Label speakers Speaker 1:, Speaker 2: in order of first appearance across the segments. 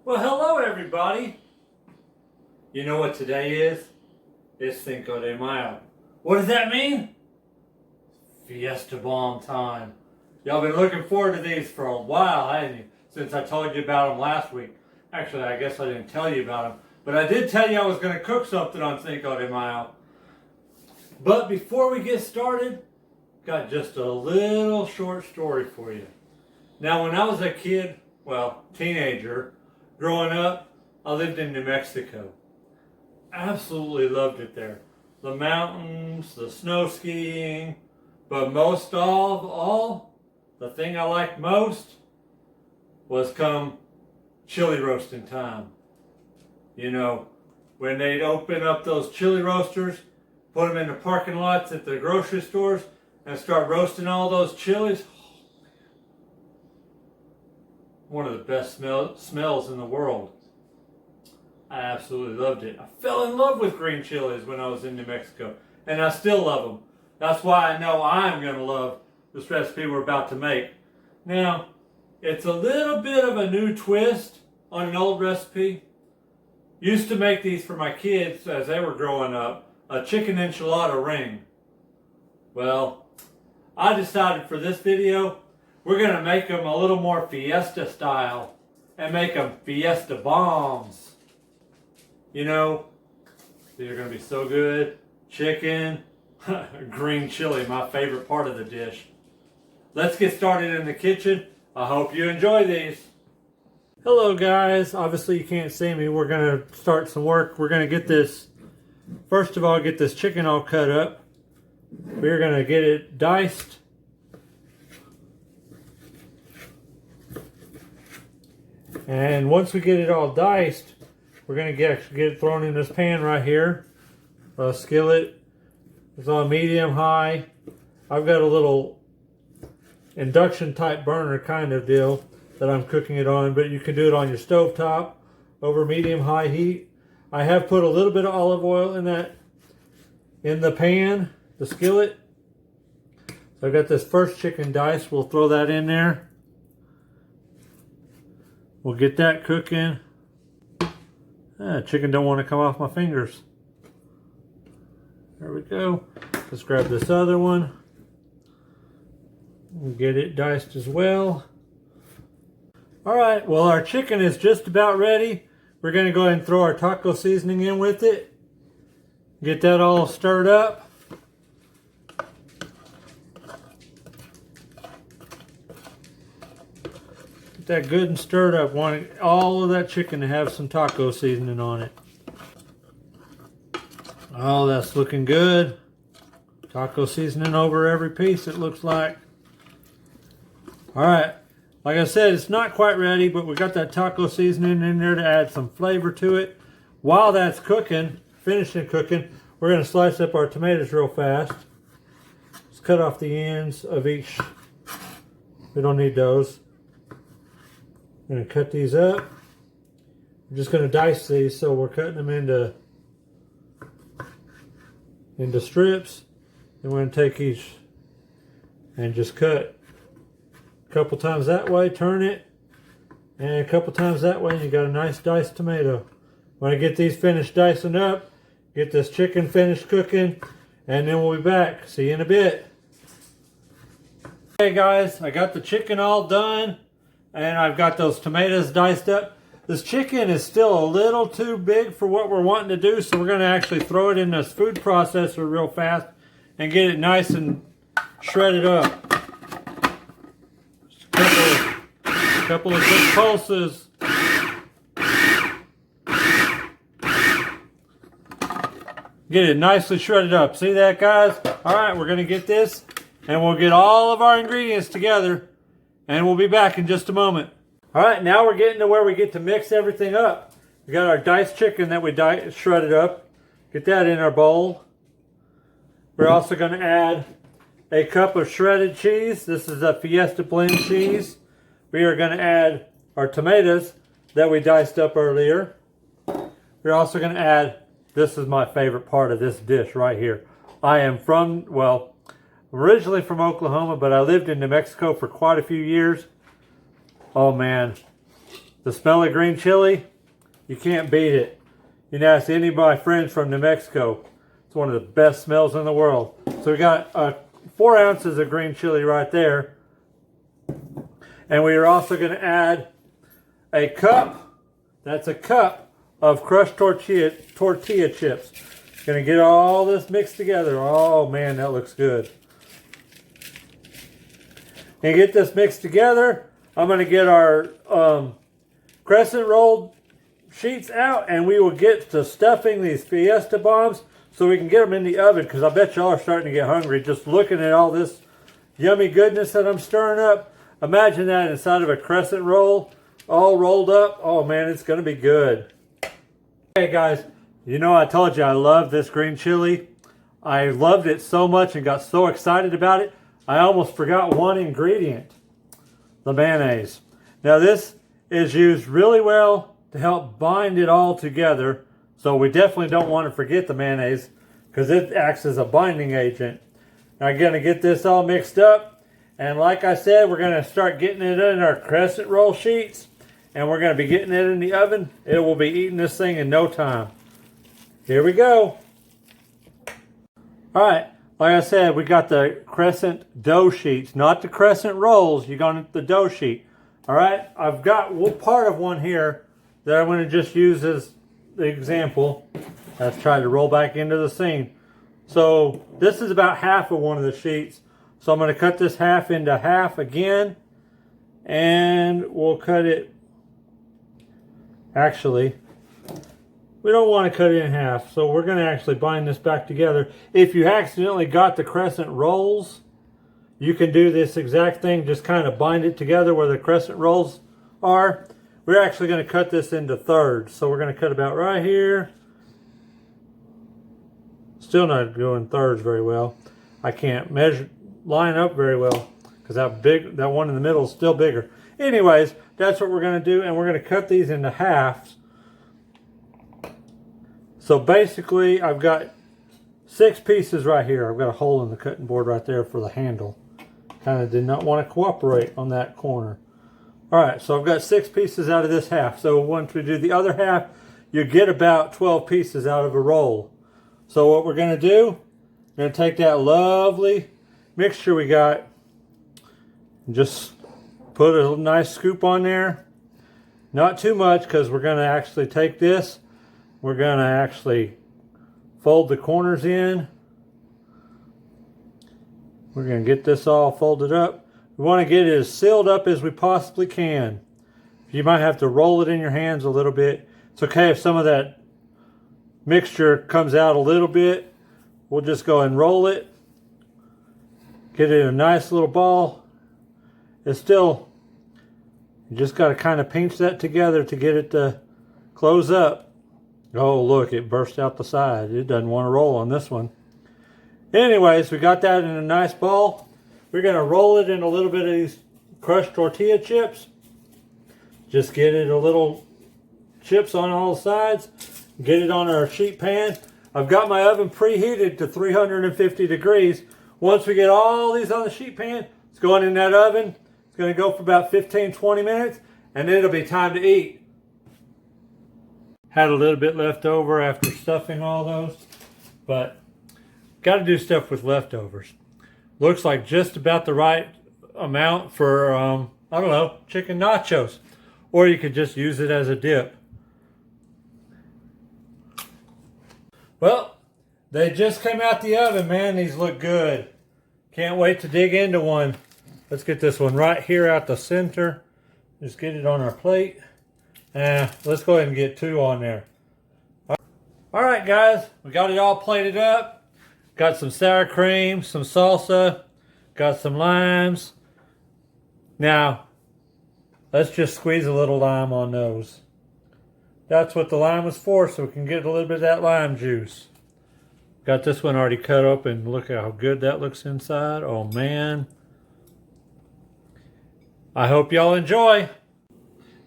Speaker 1: Well, hello everybody. You know what today is? It's Cinco de Mayo. What does that mean? Fiesta bomb time. Y'all been looking forward to these for a while, haven't you? Since I told you about them last week. Actually, I guess I didn't tell you about them. But I did tell you I was going to cook something on Cinco de Mayo. But before we get started, got just a little short story for you. Now, when I was a kid, well, teenager, growing up, I lived in New Mexico. Absolutely loved it there. The mountains, the snow skiing, but most of all, the thing I liked most was come chili roasting time. You know, when they'd open up those chili roasters, put them in the parking lots at the grocery stores, and start roasting all those chilies. One of the best smells in the world. I absolutely loved it. I fell in love with green chilies when I was in New Mexico, and I still love them. That's why I know I'm going to love this recipe we're about to make. Now, it's a little bit of a new twist on an old recipe. Used to make these for my kids as they were growing up, a chicken enchilada ring. Well, I decided for this video, we're going to make them a little more Fiesta style and make them Fiesta bombs. You know, these are going to be so good. Chicken, green chili, my favorite part of the dish. Let's get started in the kitchen. I hope you enjoy these. Hello guys, obviously you can't see me. We're going to start some work. We're going to get this, first of all, get this chicken all cut up. We're going to get it diced. And once we get it all diced, we're going to actually get it thrown in this pan right here. A skillet. It's on medium high. I've got a little induction type burner kind of deal that I'm cooking it on, but you can do it on your stove top over medium high heat. I have put a little bit of olive oil in the pan, the skillet. So I've got this first chicken diced. We'll throw that in there. We'll get that cooking. Chicken don't want to come off my fingers. There we go. Let's grab this other one. We'll get it diced as well. Alright, well our chicken is just about ready. We're going to go ahead and throw our taco seasoning in with it. Get that all stirred up. Get that good and stirred up. Want all of that chicken to have some taco seasoning on it. Oh, that's looking good. Taco seasoning over every piece, it looks like. Alright, like I said, it's not quite ready, but we got that taco seasoning in there to add some flavor to it. While that's cooking, finishing cooking, we're going to slice up our tomatoes real fast. Let's cut off the ends of each. We don't need those. I'm going to cut these up. I'm just going to dice these, so we're cutting them into strips. And we're going to take each and just cut a couple times that way, turn it, and a couple times that way, and you got a nice diced tomato. When I get these finished dicing up, get this chicken finished cooking, and then we'll be back. See you in a bit. Okay guys, I got the chicken all done, and I've got those tomatoes diced up. This chicken is still a little too big for what we're wanting to do, so we're going to actually throw it in this food processor real fast and get it nice and shredded up. A couple of good pulses. Get it nicely shredded up. See that, guys? Alright, we're going to get this, and we'll get all of our ingredients together, and we'll be back in just a moment. Alright, now we're getting to where we get to mix everything up. We got our diced chicken that we shredded up. Get that in our bowl. We're also going to add a cup of shredded cheese. This is a Fiesta blend cheese. We are going to add our tomatoes that we diced up earlier. We're also going to add, this is my favorite part of this dish right here. I am from, well, originally from Oklahoma, but I lived in New Mexico for quite a few years. Oh man, The smell of green chili, you can't beat it. You can ask any of my friends from New Mexico. It's one of the best smells in the world. So we got 4 ounces of green chili right there. And we are also going to add a cup. That's a cup of crushed tortilla chips. Going to get all this mixed together. Oh man, that looks good. And get this mixed together. I'm going to get our crescent rolled sheets out, and we will get to stuffing these Fiesta bombs so we can get them in the oven, because I bet y'all are starting to get hungry just looking at all this yummy goodness that I'm stirring up. Imagine that inside of a crescent roll, all rolled up. Oh man, it's going to be good. Hey guys, you know I told you I love this green chili. I loved it so much and got so excited about it, I almost forgot one ingredient. The mayonnaise. Now this is used really well to help bind it all together. So we definitely don't want to forget the mayonnaise because it acts as a binding agent. Now I'm going to get this all mixed up. And like I said, we're going to start getting it in our crescent roll sheets. And we're going to be getting it in the oven. It will be eating this thing in no time. Here we go. All right. Like I said, we got the crescent dough sheets, not the crescent rolls. You're going to the dough sheet. All right. I've got part of one here that I'm going to just use as the example. Let's try to roll back into the scene. So this is about half of one of the sheets. So I'm going to cut this half into half again. And we'll cut it. Actually, we don't want to cut it in half, so we're going to actually bind this back together. If you accidentally got the crescent rolls, you can do this exact thing, just kind of bind it together where the crescent rolls are. We're actually going to cut this into thirds, so we're going to cut about right here. Still not doing thirds very well. I can't line up very well because that one in the middle is still bigger. Anyways, that's what we're going to do, and we're going to cut these into halves. So basically, I've got 6 pieces right here. I've got a hole in the cutting board right there for the handle. Kind of did not want to cooperate on that corner. All right, so I've got 6 pieces out of this half. So once we do the other half, you get about 12 pieces out of a roll. So what we're going to do, we're going to take that lovely mixture we got and just put a nice scoop on there. Not too much, because we're going to actually take this. We're going to actually fold the corners in. We're going to get this all folded up. We want to get it as sealed up as we possibly can. You might have to roll it in your hands a little bit. It's okay if some of that mixture comes out a little bit. We'll just go and roll it. Get it in a nice little ball. It's still, you just got to kind of pinch that together to get it to close up. Oh, look, it burst out the side. It doesn't want to roll on this one. Anyways, we got that in a nice ball. We're going to roll it in a little bit of these crushed tortilla chips. Just get it a little chips on all sides. Get it on our sheet pan. I've got my oven preheated to 350 degrees. Once we get all these on the sheet pan, it's going in that oven. It's going to go for about 15-20 minutes, and then it'll be time to eat. Had a little bit left over after stuffing all those, but got to do stuff with leftovers. Looks like just about the right amount for, I don't know, chicken nachos. Or you could just use it as a dip. Well, they just came out the oven, man. These look good. Can't wait to dig into one. Let's get this one right here out the center. Just get it on our plate. Let's go ahead and get 2 on there. All right, guys, we got it all plated up. Got some sour cream, some salsa, got some limes. Now, let's just squeeze a little lime on those. That's what the lime was for, so we can get a little bit of that lime juice. Got this one already cut open. Look how good that looks inside. Oh, man. I hope y'all enjoy.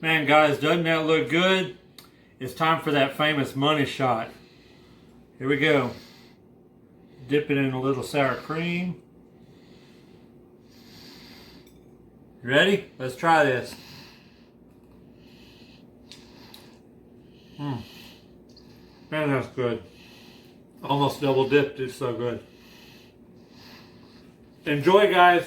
Speaker 1: Man, guys, doesn't that look good? It's time for that famous money shot. Here we go. Dip it in a little sour cream. You ready? Let's try this. Man, that's good. Almost double dipped. It's so good. Enjoy, guys.